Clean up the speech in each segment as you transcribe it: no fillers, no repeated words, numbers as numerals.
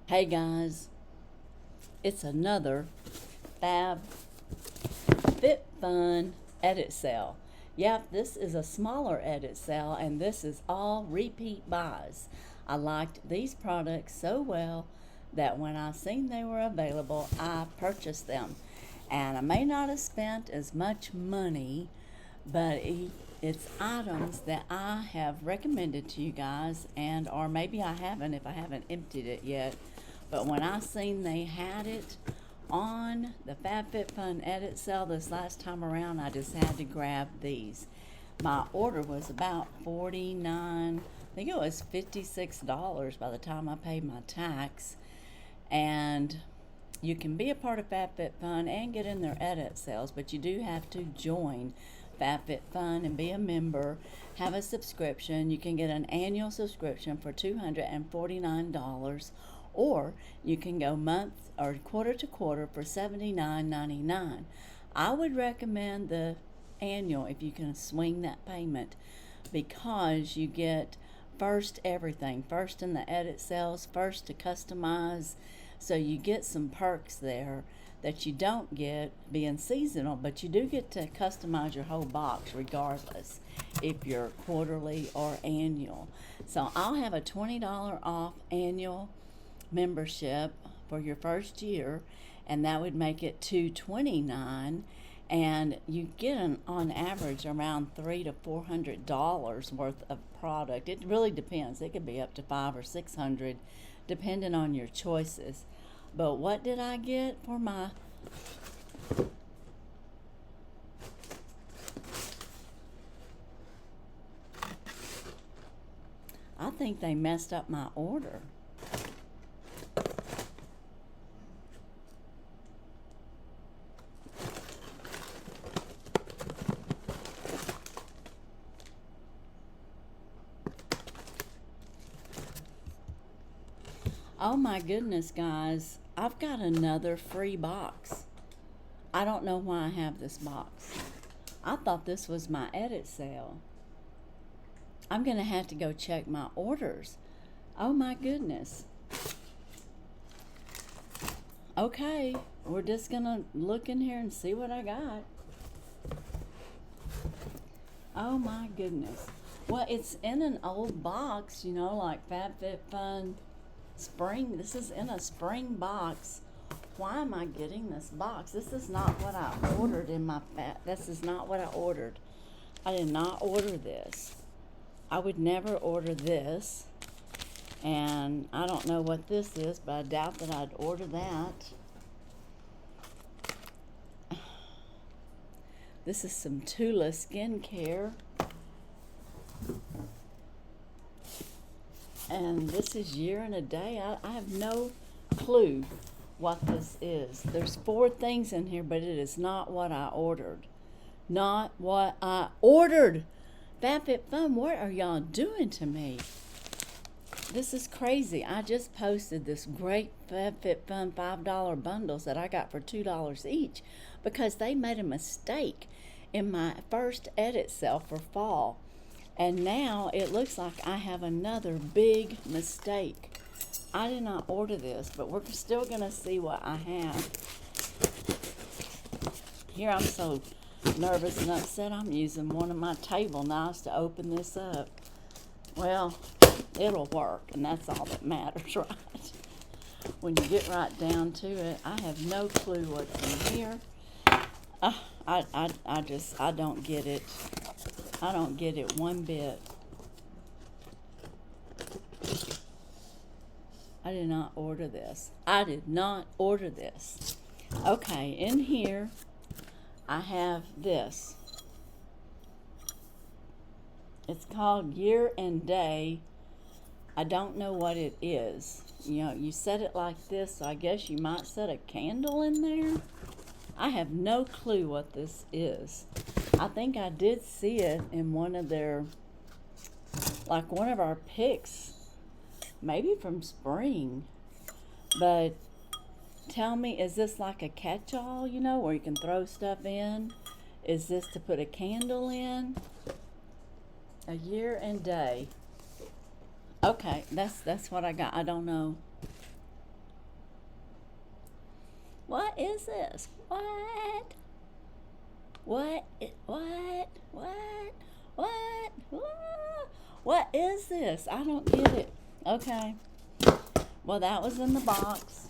Hey guys, it's another FABFITFUN edit sale. Yep, this is a smaller edit sale and this is all repeat buys. I liked these products so well that when I seen they were available, I purchased them. And I may not have spent as much money, but it's items that I have recommended to you guys, and or maybe I haven't if I haven't emptied it yet. But when I seen they had it on the FABFITFUN edit sale this last time around, I just had to grab these. My order was about $49, I think it was $56 by the time I paid my tax. And you can be a part of FABFITFUN and get in their edit sales, but you do have to join FABFITFUN and be a member, have a subscription. You can get an annual subscription for $249, or you can go month or quarter to quarter for $79.99. I would recommend the annual if you can swing that payment, because you get first everything, first in the edit sales, first to customize, so you get some perks there that you don't get being seasonal, but you do get to customize your whole box regardless if you're quarterly or annual. So I'll have a $20 off annual membership for your first year, and that would make it $229, and you get on average around $300 to $400 worth of product. It really depends. It could be up to $500 or $600 depending on your choices. But what did I get for my I think they messed up my order. Oh my goodness, guys, I've got another free box. I don't know why I have this box. I thought this was my edit sale. I'm gonna have to go check my orders. Oh my goodness. Okay, we're just gonna look in here and see what I got. Oh my goodness. Well, it's in an old box, you know, like FABFITFUN spring. This is in a spring box. Why am I getting this box? This is not what I ordered in my this is not what I ordered. I did not order this. I would never order this, and I don't know what this is, but I doubt that I'd order that. This is some Tula skincare. And this is year and a day. I have no clue what this is. There's 4 things in here, but it is not what I ordered. Not what I ordered. FABFITFUN, what are y'all doing to me? This is crazy. I just posted this great FABFITFUN $5 bundles that I got for $2 each because they made a mistake in my first edit sale for fall. And now it looks like I have another big mistake. I did not order this, but we're still gonna see what I have. Here, I'm so nervous and upset, I'm using one of my table knives to open this up. Well, it'll work, and that's all that matters, right? When you get right down to it, I have no clue what's in here. I don't get it. I don't get it one bit. I did not order this. I did not order this. Okay, in here, I have this. It's called Year and Day. I don't know what it is. You know, you set it like this, so I guess you might set a candle in there. I have no clue what this is. I think I did see it in one of their, like one of our picks, maybe from spring. But tell me, is this like a catch-all, you know, where you can throw stuff in? Is this to put a candle in? A year and day. Okay, that's what I got. I don't know. What is this? What? What? What? What? What? What is this? I don't get it. Okay. Well, that was in the box.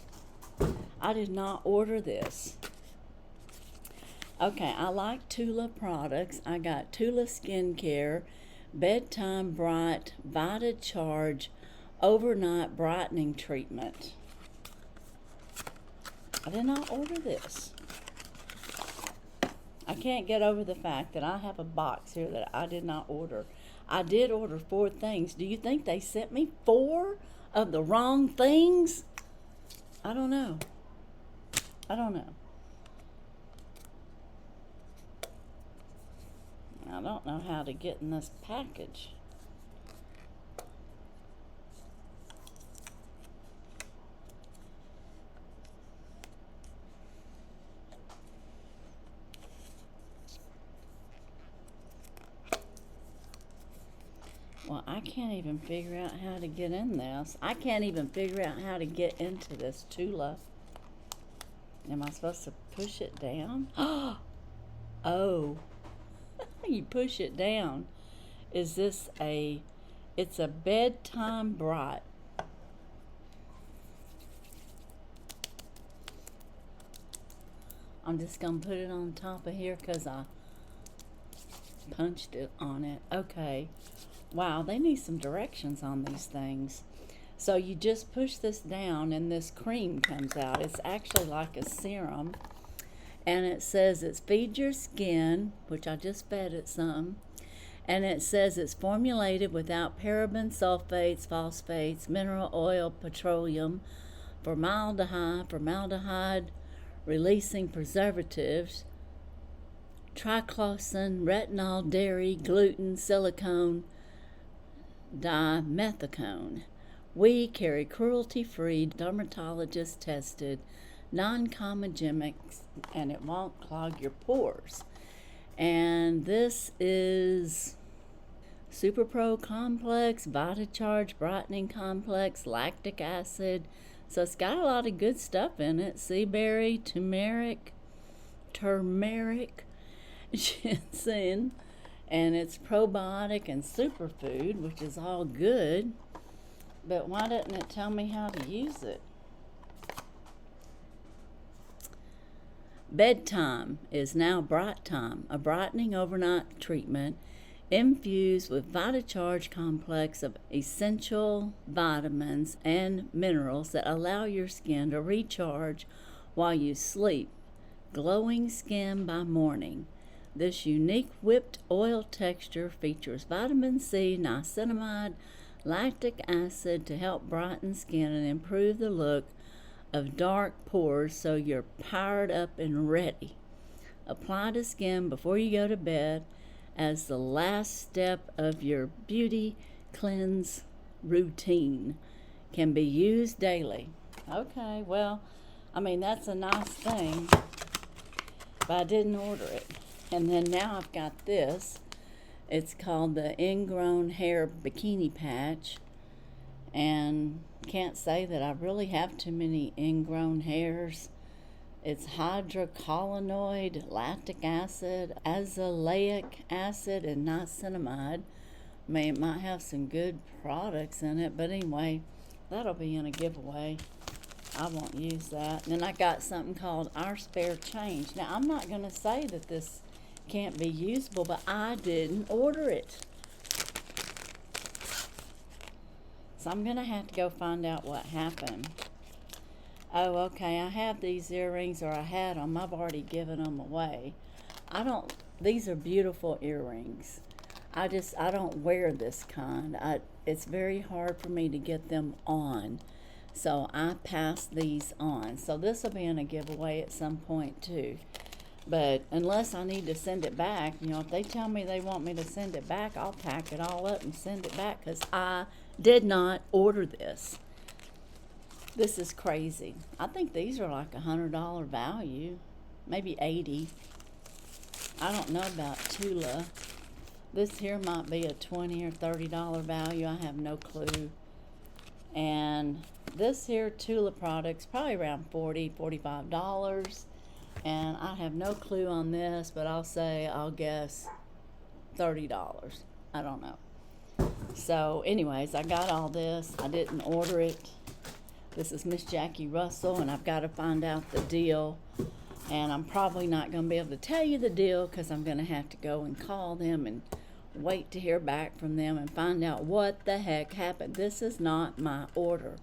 I did not order this. Okay, I like Tula products. I got Tula Skincare, Bedtime Bright, Vita Charge, Overnight Brightening Treatment. I did not order this. I can't get over the fact that I have a box here that I did not order. I did order 4 things. Do you think they sent me 4 of the wrong things? I don't know. I don't know. I don't know how to get in this package. Well, I can't even figure out how to get in this. I can't even figure out how to get into this Tula. Am I supposed to push it down? Oh. You push it down. Is this it's a Bedtime Bright. I'm just going to put it on top of here because I punched it on it. Okay. Wow, they need some directions on these things. So you just push this down and this cream comes out. It's actually like a serum. And it says it's feed your skin, which I just fed it some. And it says it's formulated without parabens, sulfates, phosphates, mineral oil, petroleum, formaldehyde, releasing preservatives, triclosan, retinol, dairy, gluten, silicone, dimethicone. We carry cruelty-free, dermatologist-tested, non-comedogenic, and it won't clog your pores. And this is Super Pro Complex, Vita Charge Brightening Complex, lactic acid. So it's got a lot of good stuff in it. Sea berry, turmeric, ginseng, and it's probiotic and superfood, which is all good. But why didn't it tell me how to use it? Bedtime is now Bright Time, a brightening overnight treatment infused with Vita Charge complex of essential vitamins and minerals that allow your skin to recharge while you sleep. Glowing skin by morning. This unique whipped oil texture features vitamin C, niacinamide, lactic acid to help brighten skin and improve the look of dark pores so you're powered up and ready. Apply to skin before you go to bed as the last step of your beauty cleanse routine. Can be used daily. Okay, well, I mean, that's a nice thing, but I didn't order it. And then now I've got this. It's called the Ingrown Hair Bikini Patch, and can't say that I really have too many ingrown hairs. It's hydrocolloid, lactic acid, azelaic acid, and niacinamide. I mean, it might have some good products in it, but anyway, that'll be in a giveaway. I won't use that. And then I got something called Our Spare Change. Now, I'm not going to say that this can't be usable, but I didn't order it. So I'm going to have to go find out what happened. Oh, okay, I have these earrings, or I had them. I've already given them away. These are beautiful earrings. I don't wear this kind. It's very hard for me to get them on. So I pass these on. So this will be in a giveaway at some point too. But unless I need to send it back, if they tell me they want me to send it back, I'll pack it all up and send it back because I did not order this. This is crazy. I think these are like $100 value, maybe $80. I don't know about Tula. This here might be a $20 or $30 value. I have no clue. And this here Tula product's probably around $45. And I have no clue on this, but I'll guess $30. I don't know. So anyways, I got all this. I didn't order it. This is Miss Jackie Russell, and I've got to find out the deal. And I'm probably not going to be able to tell you the deal because I'm going to have to go and call them and wait to hear back from them and find out what the heck happened. This is not my order.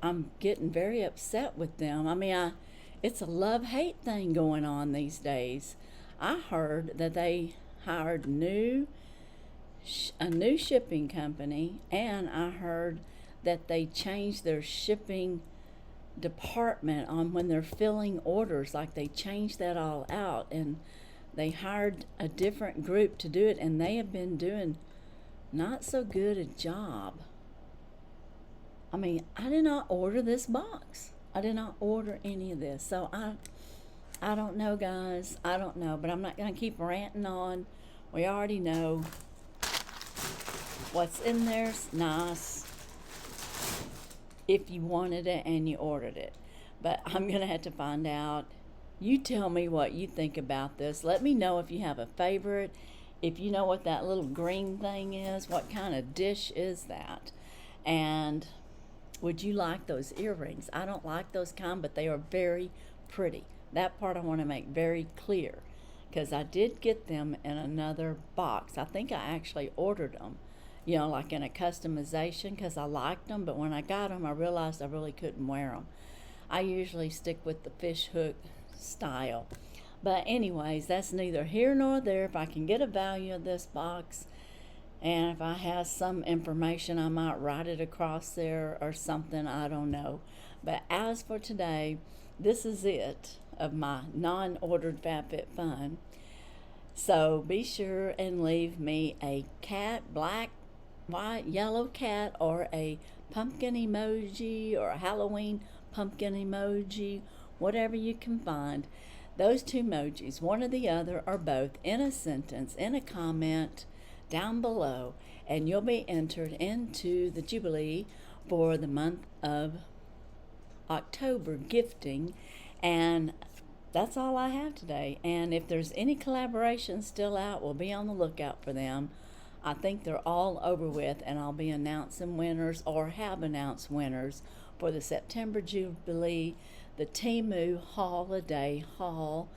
I'm getting very upset with them. I mean, it's a love-hate thing going on these days. I heard that they hired a new shipping company, and I heard that they changed their shipping department on when they're filling orders. Like, they changed that all out, and they hired a different group to do it, and they have been doing not so good a job. I mean, I did not order this box. I did not order any of this. So I don't know, guys. I don't know. But I'm not going to keep ranting on. We already know what's in there's nice if you wanted it and you ordered it. But I'm going to have to find out. You tell me what you think about this. Let me know if you have a favorite. If you know what that little green thing is. What kind of dish is that? And would you like those earrings? I don't like those kind, but they are very pretty. That part I want to make very clear, because I did get them in another box. I think I actually ordered them, you know, like in a customization, because I liked them, but when I got them, I realized I really couldn't wear them. I usually stick with the fish hook style. But anyways, that's neither here nor there. If I can get a value of this box, and if I have some information, I might write it across there or something. I don't know. But as for today, this is it of my non-ordered FabFitFun. So be sure and leave me a cat, black, white, yellow cat, or a pumpkin emoji, or a Halloween pumpkin emoji, whatever you can find. Those two emojis, one or the other, or both, in a sentence, in a comment down below, and you'll be entered into the Jubilee for the month of October gifting. And that's all I have today. And if there's any collaborations still out, we'll be on the lookout for them. I think they're all over with, and I'll be announcing winners, or have announced winners, for the September Jubilee, the TEMU Holiday Haul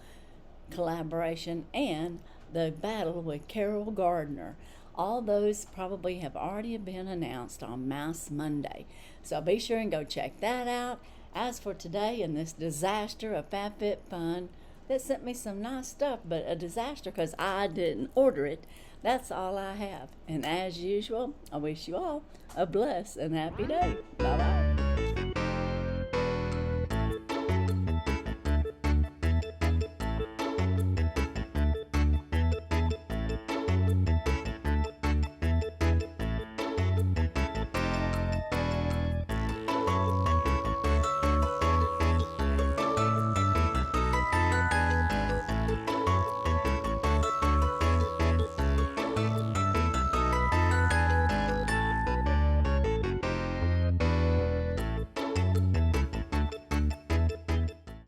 collaboration, and the battle with Carol Gardner. All those probably have already been announced on Mouse Monday. So be sure and go check that out. As for today and this disaster of FabFitFun that sent me some nice stuff, but a disaster because I didn't order it, that's all I have. And as usual, I wish you all a blessed and happy day. Bye-bye.